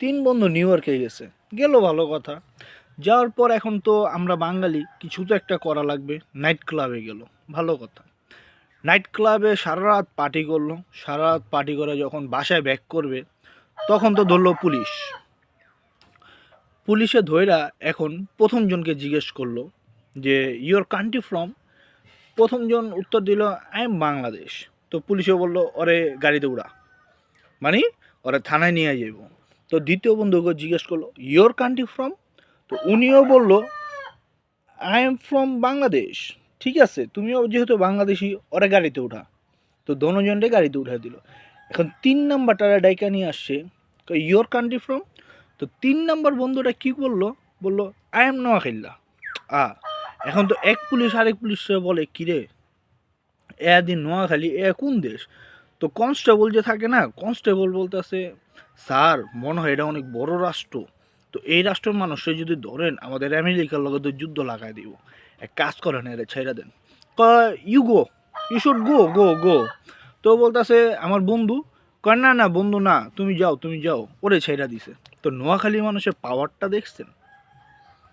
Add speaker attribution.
Speaker 1: তিন বন্ধু নিউ ইয়র্কে গেছে, গেল ভালো কথা। যাওয়ার পর এখন তো আমরা বাঙালি, কিছু তো একটা করা লাগবে। নাইট ক্লাবে গেল, ভালো কথা। নাইট ক্লাবে সারা রাত পার্টি করলো। সারা রাত পার্টি করে যখন বাসায় ব্যাক করবে, তখন তো ধরলো পুলিশ। পুলিশে ধইরা এখন প্রথম জনকে জিজ্ঞেস করলো যে ইউর কান্ট্রি ফ্রম। প্রথম জন উত্তর দিল আই এম বাংলাদেশ। তো পুলিশে বললো ওরে গাড়িতে উড়া, মানে ওরা থানায় নিয়ে যাইব। তো দ্বিতীয় বন্ধুকে জিজ্ঞেস করলো ইয়োর কান্ট্রি ফ্রম। তো উনিও বলল আই এম ফ্রম বাংলাদেশ। ঠিক আছে, তুমিও যেহেতু বাংলাদেশি, ওরা গাড়িতে উঠা। তো দোনোজনরে গাড়িতে উঠা দিল। এখন তিন নাম্বারটা ডাইকা নিয়ে আসছে, ইয়োর কান্ট্রি ফ্রম। তো তিন নাম্বার বন্ধুটা কি বললো, বললো আই এম নোয়াখাইল্লা। এখন তো এক পুলিশ আরেক পুলিশে বলে কিরে, এ দিন নোয়াখালী এ কোন দেশ? তো কনস্টেবল যে থাকে না, কনস্টেবল বলতেছে স্যার মনে হয় এটা অনেক বড় রাষ্ট্র। তো এই রাষ্ট্রের মানুষরা যদি ধরেন আমাদের আমেরিকার লগে তো যুদ্ধ লাগাই দিব। এক কাজ করেন, এরা ছেড়ে দেন। You go, you should go go go. তো বলতেছে আমার বন্ধু, কয় না না বন্ধু না, তুমি যাও তুমি যাও, ওরে ছেড়া দিছে। তো নোয়াখালী মানুষের পাওয়ারটা দেখছেন।